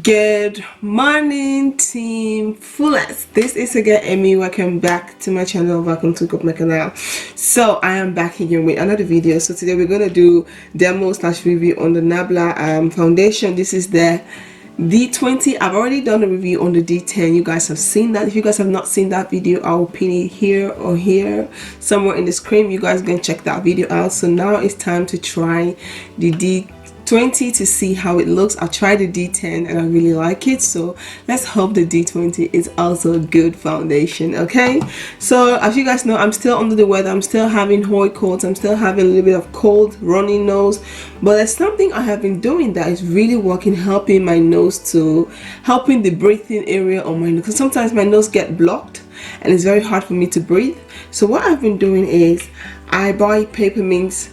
Good morning, team Fullest. This is again Amy. Welcome back to my channel. Welcome to my canal. So I am back again with another video. So today we're gonna do demo / review on the Nabla foundation. This is the D20. I've already done a review on the D10. You guys have seen that. If you guys have not seen that video, I'll pin it here or here somewhere in the screen. You guys can check that video out. So now it's time to try the D20 to see how it looks. I tried the D10 and I really like it, so let's hope the D20 is also a good foundation. Okay, so as you guys know, I'm still under the weather. I'm still having Huid colds. I'm still having a little bit of cold, runny nose, but there's something I have been doing that is really working, helping my nose helping the breathing area on my nose, because sometimes my nose get blocked and it's very hard for me to breathe. So what I've been doing is I buy peppermint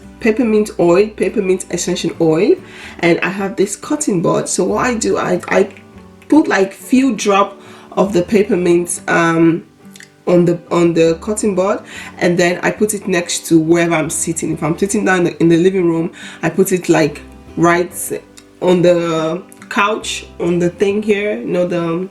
oil, peppermint essential oil, and I have this cotton bud. So what I do, I put like few drop of the peppermint on the cotton bud, and then I put it next to wherever I'm sitting. If I'm sitting down in the living room, I put it like right on the couch, on the thing here, you know,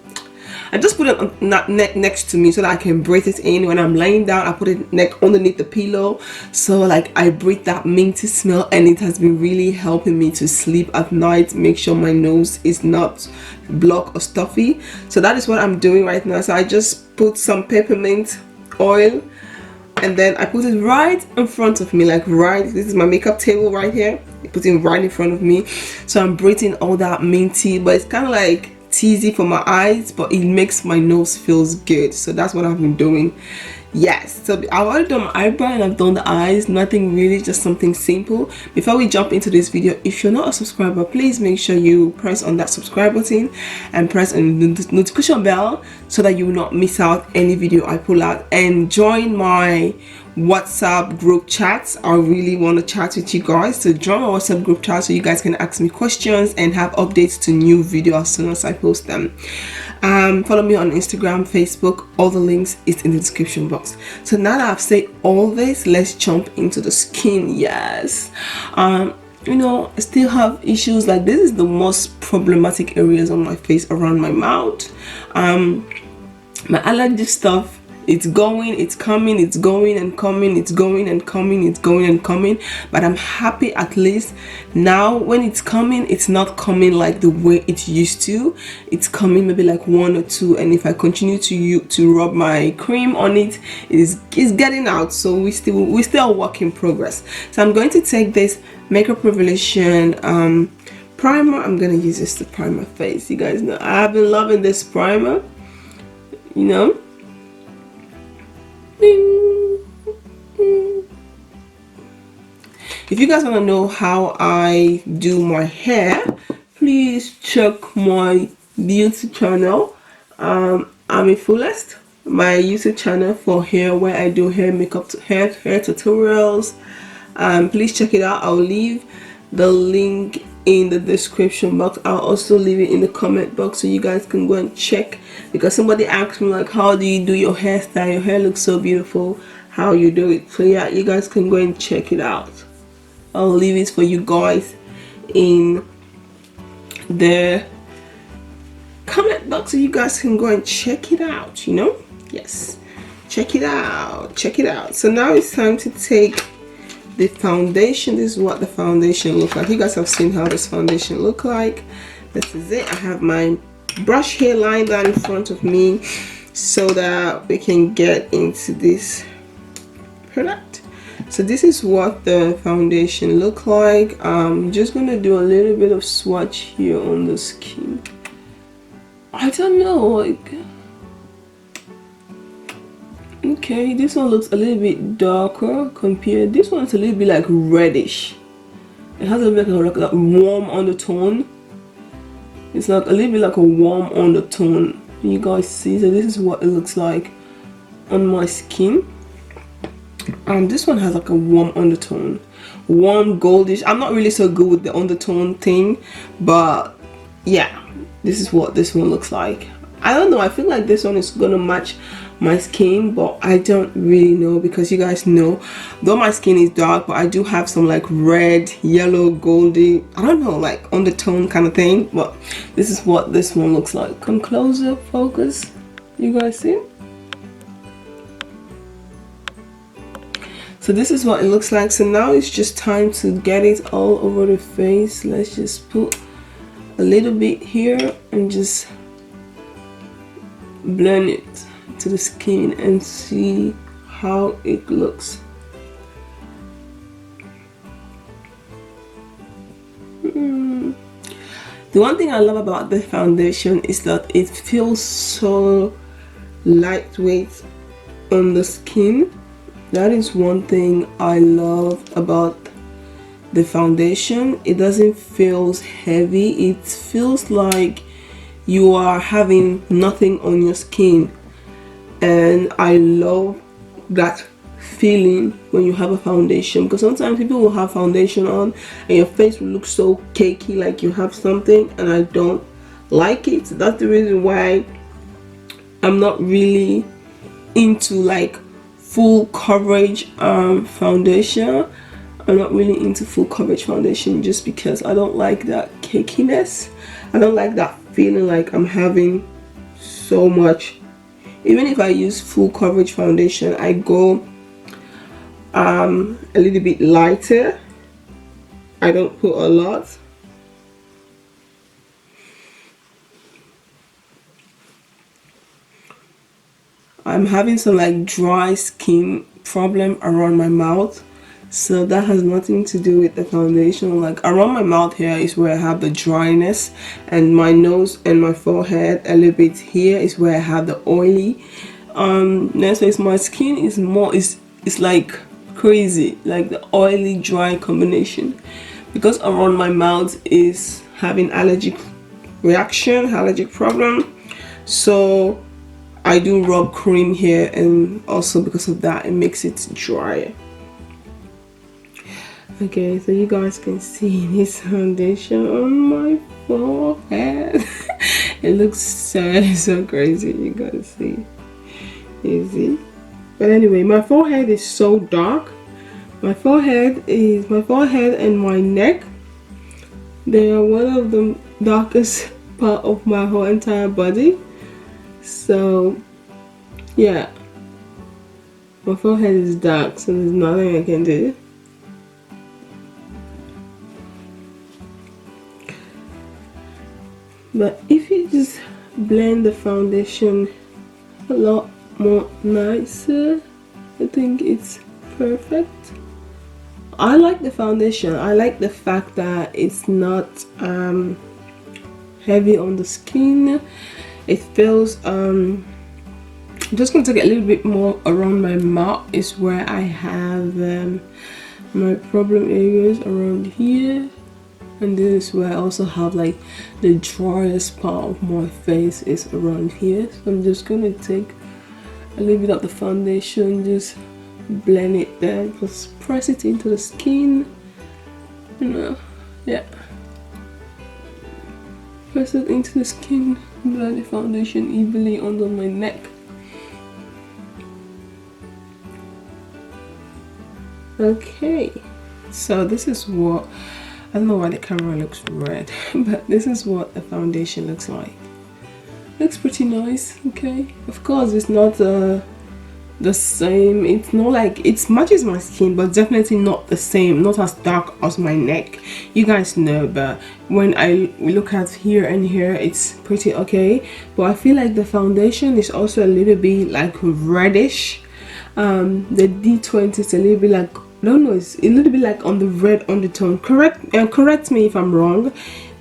I just put it next to me so that I can breathe it in. When I'm laying down, I put it underneath the pillow, so like I breathe that minty smell, and it has been really helping me to sleep at night, make sure my nose is not blocked or stuffy. So that is what I'm doing right now. So I just put some peppermint oil, and then I put it right in front of me, like right, this is my makeup table right here. I put it right in front of me, so I'm breathing all that minty, but it's kind of like teasy for my eyes, but it makes my nose feels good. So that's what I've been doing. Yes, so I've already done my eyebrow and I've done the eyes. Nothing really, just something simple. Before we jump into this video, if you're not a subscriber, please make sure you press on that subscribe button and press on the notification bell so that you will not miss out any video I pull out, and join my WhatsApp group chats. I really want to chat with you guys, so join my WhatsApp group chat so you guys can ask me questions and have updates to new videos as soon as I post them. Follow me on Instagram, Facebook. All the links is in the description box. So now that I've said all this, let's jump into the skin. Yes, you know, I still have issues. Like, this is the most problematic areas on my face, around my mouth. My allergy stuff, it's going, it's coming, it's going and coming, it's going and coming, it's going and coming. But I'm happy at least now when it's coming, it's not coming like the way it used to. It's coming maybe like 1 or 2, and if I continue to rub my cream on it, it's getting out. So we still work in progress. So I'm going to take this Makeup Revolution primer. I'm gonna use this to prime my face. You guys know I've been loving this primer, you know. If you guys want to know how I do my hair, please check my beauty channel, AMIFULLEST, my YouTube channel for hair, where I do hair makeup, hair tutorials. Please check it out. I'll leave the link in the description box. I'll also leave it in the comment box so you guys can go and check, because somebody asked me like, how do you do your hairstyle? Your hair looks so beautiful, how you do it? So yeah, you guys can go and check it out. I'll leave it for you guys in the comment box so you guys can go and check it out, you know. Yes, check it out, check it out. So now it's time to take the foundation. This is what the foundation looks like. You guys have seen how this foundation look like. This is it. I have my brush here lying down in front of me so that we can get into this product. So this is what the foundation look like. I'm just gonna do a little bit of swatch here on the skin. I don't know, like, okay, this one looks a little bit darker compared. This one's a little bit like reddish. It has a bit like a warm undertone. It's like a little bit like a warm undertone. You guys see? So this is what it looks like on my skin. This one has like a warm undertone, warm goldish. I'm not really so good with the undertone thing, but yeah, this is what this one looks like. I don't know, I feel like this one is gonna match my skin, but I don't really know, because you guys know, though my skin is dark, but I do have some like red, yellow, goldy, I don't know, like undertone kind of thing. But this is what this one looks like. Come closer, focus, you guys see? So this is what it looks like. So now it's just time to get it all over the face. Let's just put a little bit here and just blend it to the skin and see how it looks. The one thing I love about the foundation is that it feels so lightweight on the skin. That is one thing I love about the foundation. It doesn't feel heavy. It feels like you are having nothing on your skin, and I love that feeling when you have a foundation, because sometimes people will have foundation on and your face will look so cakey, like you have something, and I don't like it. That's the reason why I'm not really into like full coverage foundation. I'm not really into full coverage foundation, just because I don't like that cakiness. I don't like that feeling like I'm having so much. Even if I use full coverage foundation, I go a little bit lighter. I don't put a lot. I'm having some like dry skin problem around my mouth, so that has nothing to do with the foundation. Like around my mouth here is where I have the dryness, and my nose and my forehead a little bit here is where I have the oily. Next is my skin is more is like crazy, like the oily dry combination, because around my mouth is having allergic reaction, allergic problem. So I do rub cream here, and also because of that it makes it drier. Okay, so you guys can see this foundation on my forehead. It looks so crazy. You gotta see. Easy. But anyway, my forehead is so dark. My forehead and my neck, they are one of the darkest part of my whole entire body. So yeah, my forehead is dark, so there's nothing I can do. But if you just blend the foundation a lot more nicer, I think it's perfect. I like the foundation. I like the fact that it's not heavy on the skin. It feels I'm just gonna take a little bit more around my mouth, is where I have my problem areas around here. And this is where I also have like the driest part of my face is around here. So I'm just gonna take a little bit of the foundation, just blend it there, just press it into the skin, you know. Yeah, press it into the skin, blend the foundation evenly under my neck. Okay, so this is what, I don't know why the camera looks red, but this is what the foundation looks like. Looks pretty nice. Okay, of course it's not the same, it's not like it matches my skin, but definitely not the same, not as dark as my neck, you guys know. But when I look at here and here, it's pretty okay. But I feel like the foundation is also a little bit like reddish. The D20 is a little bit like, I don't know, it's a little bit like on the red undertone. Correct me if I'm wrong,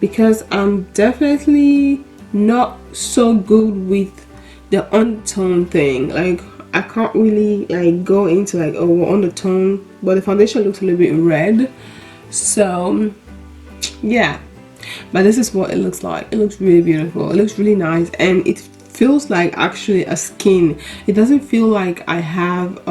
because I'm definitely not so good with the undertone thing. Like I can't really like go into like, oh, undertone, but the foundation looks a little bit red. So yeah, but this is what it looks like. It looks really beautiful. It looks really nice, and it feels like actually a skin. It doesn't feel like I have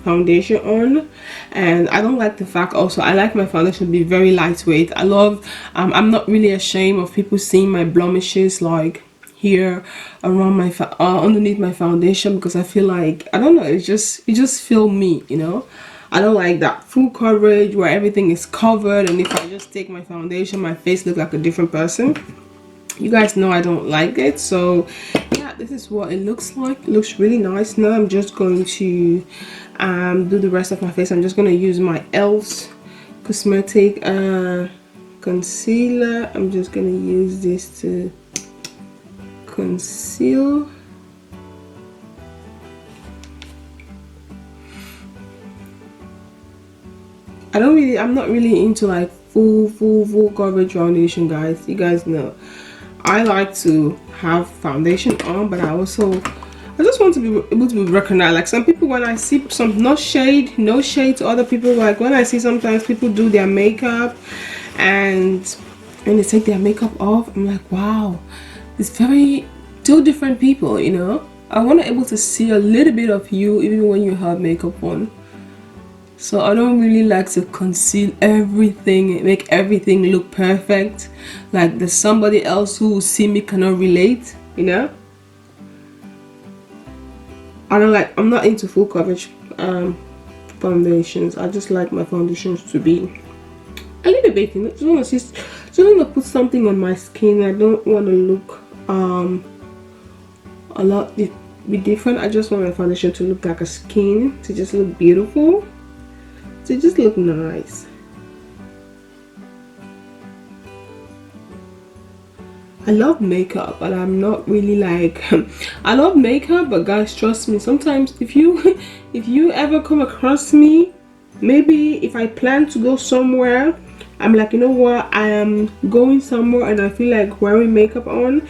foundation on. And I don't like the fact also, I like my foundation to be very lightweight. I love I'm not really ashamed of people seeing my blemishes like here around my underneath my foundation, because I feel like, I don't know, it just feel me, you know. I don't like that full coverage where everything is covered, and if I just take my foundation, my face looks like a different person. You guys know I don't like it. So yeah, this is what it looks like. It looks really nice. Now I'm just going to do the rest of my face. I'm just going to use my e.l.f. cosmetic concealer. I'm just going to use this to conceal. I'm not really into like full coverage foundation, guys. You guys know I like to have foundation on, but I just want to be able to be recognized. Like some people, when I see some no shade to other people, like when I see sometimes people do their makeup and they take their makeup off, I'm like, wow, it's two different people, you know. I want to able to see a little bit of you even when you have makeup on. So I don't really like to conceal everything, make everything look perfect. Like there's somebody else who will see me cannot relate, you know. I'm not into full coverage foundations. I just like my foundations to be a little bit, you know. Just want to put something on my skin. I don't want to look a lot be different. I just want my foundation to look like a skin, to just look beautiful. To just look nice. I love makeup, but I'm not really like I love makeup, but guys, trust me, sometimes if you ever come across me, maybe if I plan to go somewhere, I'm like, you know what, I am going somewhere and I feel like wearing makeup on,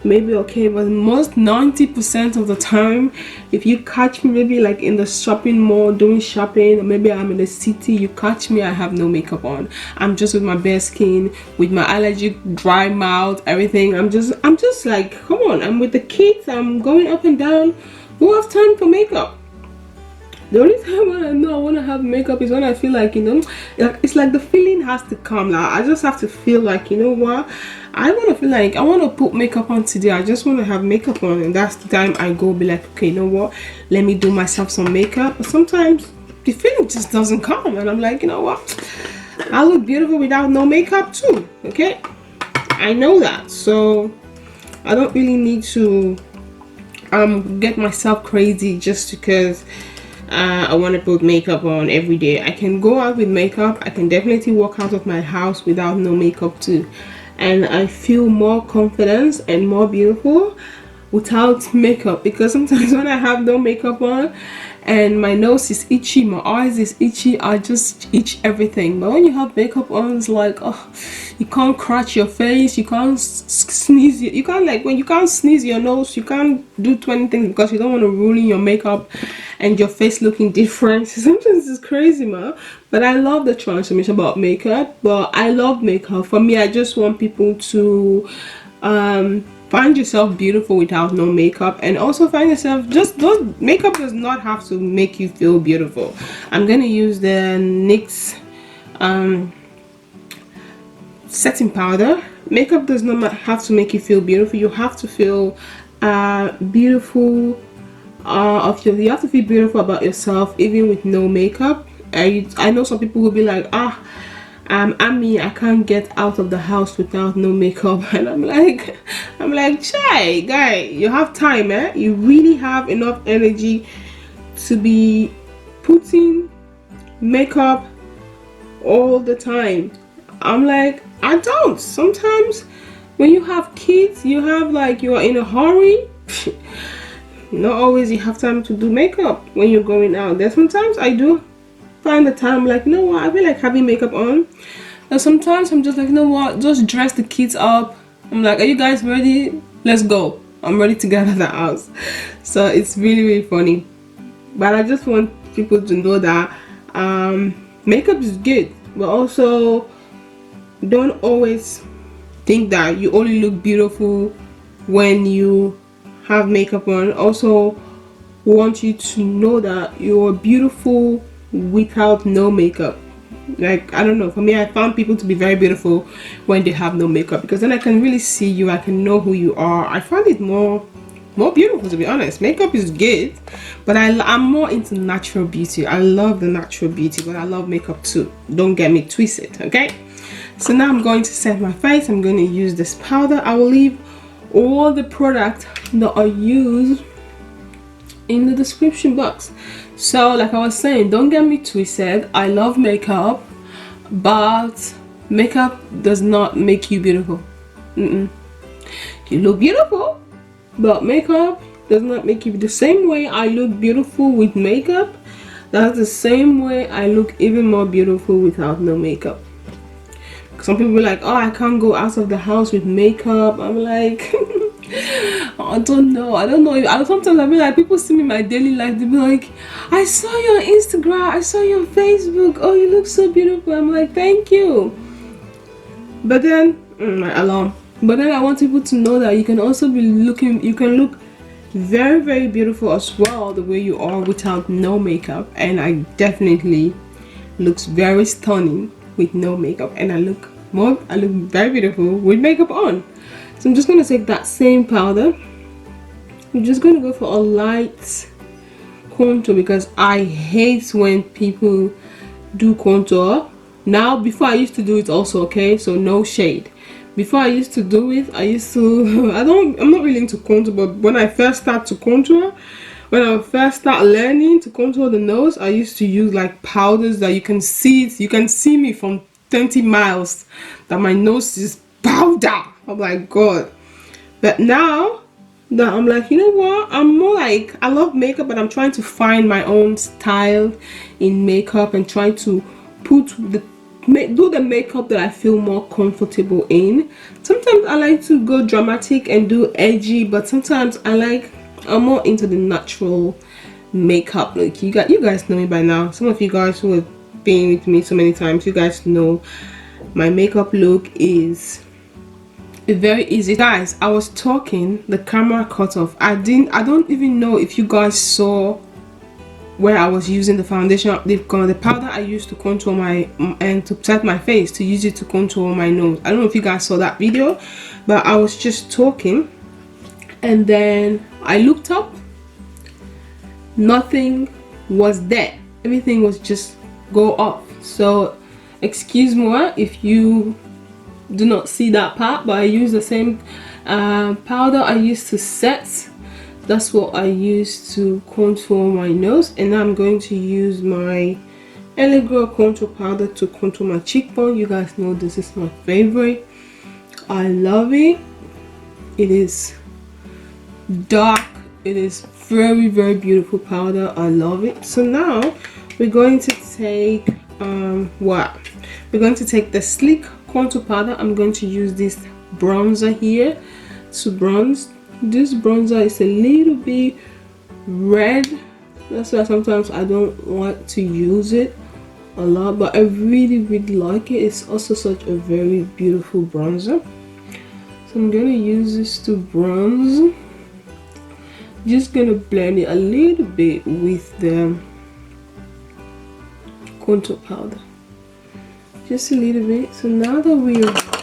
maybe okay, but most 90% of the time, if you catch me maybe like in the shopping mall doing shopping, or maybe I'm in the city, you catch me, I have no makeup on. I'm just with my bare skin, with my allergic dry mouth, everything. I'm just like, come on, I'm with the kids, I'm going up and down. Who have time for makeup? The only time when I know I want to have makeup is when I feel like, you know, it's like the feeling has to come. Like I just have to feel like, you know what, I want to feel like I want to put makeup on today. I just want to have makeup on, and that's the time I go be like, okay, you know what, let me do myself some makeup. But sometimes the feeling just doesn't come, and I'm like, you know what, I look beautiful without no makeup too. Okay, I know that, so I don't really need to get myself crazy just because I want to put makeup on every day. I can go out with makeup. I can definitely walk out of my house without no makeup too, and I feel more confidence and more beautiful without makeup. Because sometimes when I have no makeup on and my nose is itchy, my eyes is itchy, I just itch everything. But when you have makeup on, it's like, oh, you can't scratch your face, you can't sneeze, you can't, like when you can't sneeze your nose, you can't do 20 things because you don't want to ruin your makeup and your face looking different. Sometimes it's crazy, man. But I love the transformation about makeup. But I love makeup. For me, I just want people to find yourself beautiful without no makeup, and also find yourself makeup does not have to make you feel beautiful. I'm gonna use the NYX setting powder. Makeup does not have to make you feel beautiful. You have to feel beautiful you have to feel beautiful about yourself even with no makeup. I know some people will be like, I can't get out of the house without no makeup, and I'm like, chai guy, you have time, eh? You really have enough energy to be putting makeup all the time. I'm like, I don't. Sometimes when you have kids, you have like, you're in a hurry. Not always you have time to do makeup when you're going out. There's sometimes I do find the time, like, you know what, I feel like having makeup on. And sometimes I'm just like, you know what, just dress the kids up. I'm like, are you guys ready? Let's go. I'm ready to get out of the house. So it's really funny. But I just want people to know that makeup is good, but also don't always think that you only look beautiful when you have makeup on. Also want you to know that you're beautiful without no makeup. Like, I don't know, for me, I found people to be very beautiful when they have no makeup, because then I can really see you, I can know who you are. I find it more beautiful, to be honest. Makeup is good, but I'm more into natural beauty. I love the natural beauty, but I love makeup too. Don't get me twisted, okay? So now I'm going to set my face. I'm going to use this powder. I will leave all the products that I use in the description box. So like I was saying, don't get me twisted. I love makeup, but makeup does not make you beautiful. You look beautiful, but makeup does not make you. The same way I look beautiful with makeup, that's the same way I look even more beautiful without no makeup. Some people are like, oh, I can't go out of the house with makeup. I'm like, I don't know. Sometimes I be like, people see me in my daily life, they be like, I saw you on Instagram, I saw you on Facebook, oh, you look so beautiful. I'm like, thank you. But then my alarm. But then I want people to know that you can also be looking, you can look very, very beautiful as well, the way you are without no makeup. And I definitely looks very stunning with no makeup, and I look very beautiful with makeup on. So I'm just going to take that same powder. I'm just going to go for a light contour, because I hate when people do contour. Now, before I used to do it also, okay, so no shade. Before I used to do it, I'm not really into contour, but when I first start to contour, when I first start learning to contour the nose, I used to use like powders that you can see me from 20 miles, that my nose is powder. I'm like, God. But now that I'm like, you know what, I'm more like, I love makeup, but I'm trying to find my own style in makeup and trying to do the makeup that I feel more comfortable in. Sometimes I like to go dramatic and do edgy, but sometimes I'm more into the natural makeup look. You guys know me by now. Some of you guys who have been with me so many times, you guys know my makeup look is very easy. Guys, I was talking, the camera cut off. I don't even know if you guys saw where I was using the foundation, the powder I used to contour and to set my face, to use it to contour my nose. I don't know if you guys saw that video, but I was just talking, and then I looked up, nothing was there, everything was just go off. So excuse me if you do not see that part, but I use the same powder I used to set. That's what I use to contour my nose. And now I'm going to use my LA Girl contour powder to contour my cheekbone. You guys know this is my favorite. I love it. It is dark, it is very, very beautiful powder. I love it. So now we're going to take we're going to take the sleek contour powder. I'm going to use this bronzer here to bronze. This bronzer is a little bit red, that's why sometimes I don't like to use it a lot, but I really, really like it. It's also such a very beautiful bronzer. So I'm gonna use this to bronze. Just gonna blend it a little bit with the contour powder, just a little bit. So now that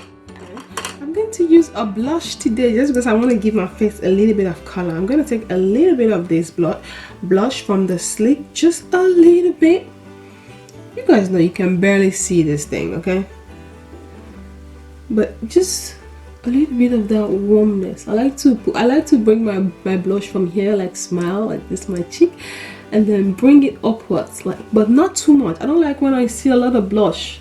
I'm going to use a blush today, just because I want to give my face a little bit of color. I'm going to take a little bit of this blush from the Sleek, just a little bit. You guys know you can barely see this thing, okay? But just a little bit of that warmness. I like to bring my blush from here, like smile like this, my cheek, and then bring it upwards, like, but not too much. I don't like when I see a lot of blush.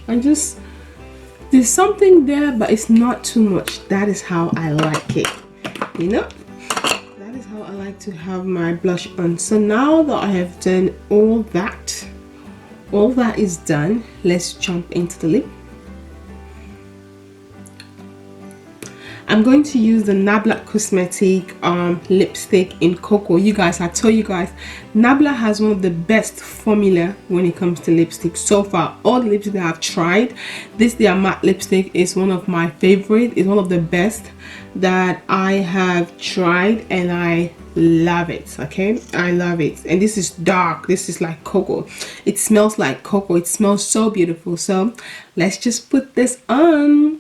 There's something there, but it's not too much. That is how I like it, you know? That is how I like to have my blush on. So now that I have done all that is done, let's jump into the lip. I'm going to use the Nabla Cosmetic lipstick in Cocoa. You guys, I told you guys, Nabla has one of the best formula when it comes to lipstick so far. All the lipstick that I've tried, this their matte lipstick is one of my favorite. It's one of the best that I have tried, and I love it. Okay, I love it. And this is dark. This is like cocoa. It smells like cocoa. It smells so beautiful. So let's just put this on.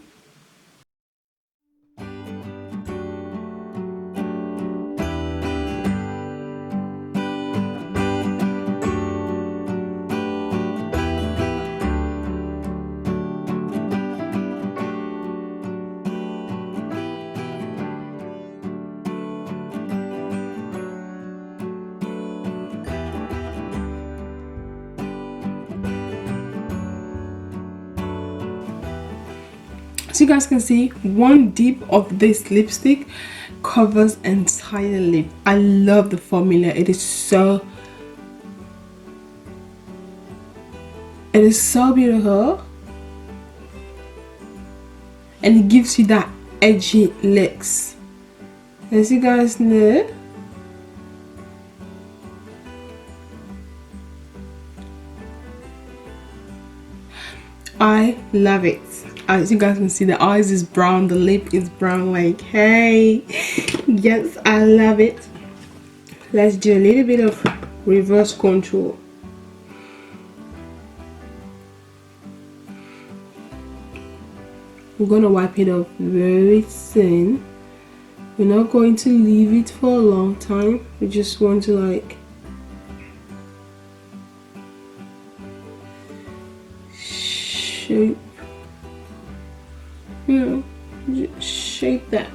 So you guys can see, one dip of this lipstick covers entire lip. I love the formula. It is so beautiful, and it gives you that edgy lips. As you guys know, I love it. As you guys can see, the eyes is brown, the lip is brown, like, hey, yes, I love it. Let's do a little bit of reverse contour. We're gonna wipe it off very thin. We're not going to leave it for a long time. We just want to like shape, you know, shape that.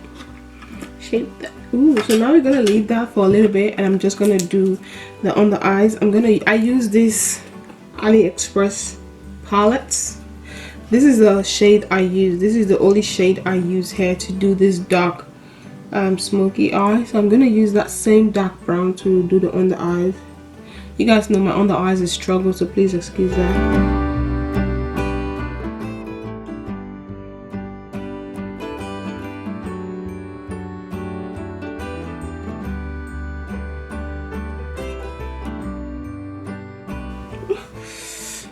Ooh, so now we're gonna leave that for a little bit, and I'm just gonna do the under eyes. I use this AliExpress palettes. This is the shade I use. This is the only shade I use here to do this dark smoky eye. So I'm gonna use that same dark brown to do the under eyes. You guys know my under eyes is struggle, so please excuse that.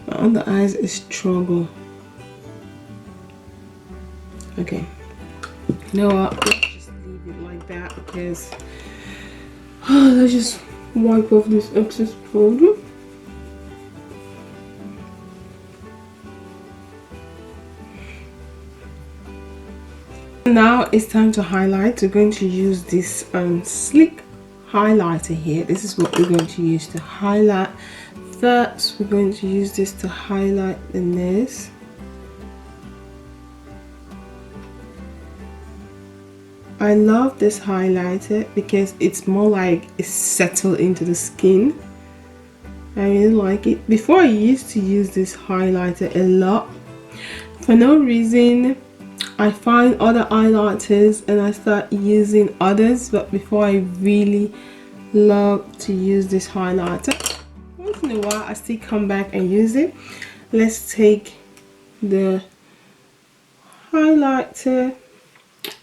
On the eyes is trouble. Okay, you know what, let's just leave it like that, because let's just wipe off this excess powder. Now it's time to highlight. We're going to use this sleek highlighter here. This is what we're going to use to highlight. First, we're going to use this to highlight the nose. I love this highlighter because it's more like it's settled into the skin. I really like it. Before, I used to use this highlighter a lot. For no reason, I find other highlighters and I start using others, but before, I really love to use this highlighter. Once in a while, I still come back and use it. Let's take the highlighter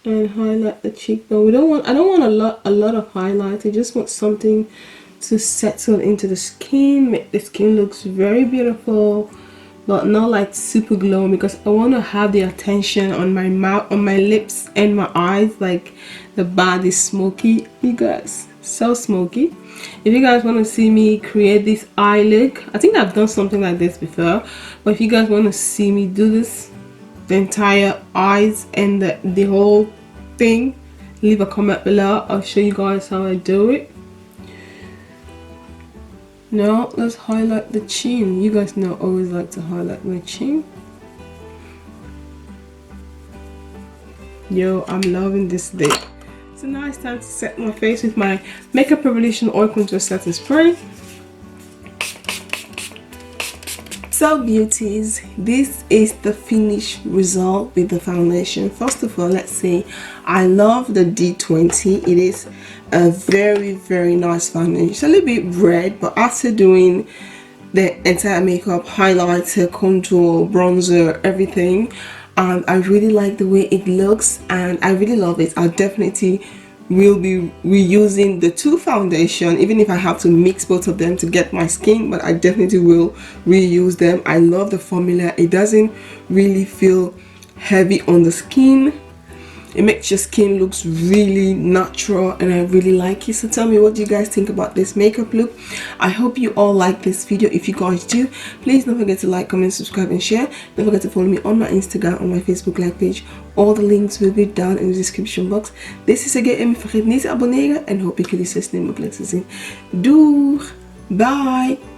and highlight the cheekbone. I don't want a lot of highlight. I just want something to settle into the skin, make the skin looks very beautiful, but not like super glowing, because I want to have the attention on my mouth, on my lips and my eyes. Like, the body is smoky, you guys, so smoky. If you guys want to see me create this eye look, I think I've done something like this before, but if you guys want to see me do this, the entire eyes and the whole thing, leave a comment below. I'll show you guys how I do it. Now let's highlight the chin. You guys know I always like to highlight my chin. Yo, I'm loving this day. So now it's time to set my face with my Makeup Revolution Oil Contour Setting Spray. So beauties, this is the finished result with the foundation. First of all, let's say I love the D20. It is a very nice foundation. It's a little bit red, but after doing the entire makeup, highlighter, contour, bronzer, everything, and I really like the way it looks and I really love it. I definitely will be reusing the two foundation, even if I have to mix both of them to get my skin, but I definitely will reuse them. I love the formula. It doesn't really feel heavy on the skin. It makes your skin looks really natural and I really like it. So tell me, what do you guys think about this makeup look? I hope you all like this video. If you guys do, please don't forget to like, comment, subscribe and share. Don't forget to follow me on my Instagram, on my Facebook like page. All the links will be down in the description box. This is again Emmy. Vergeet niet te abonneren en hoop ik jullie zo snel mogelijk te zien. Doeg! Bye!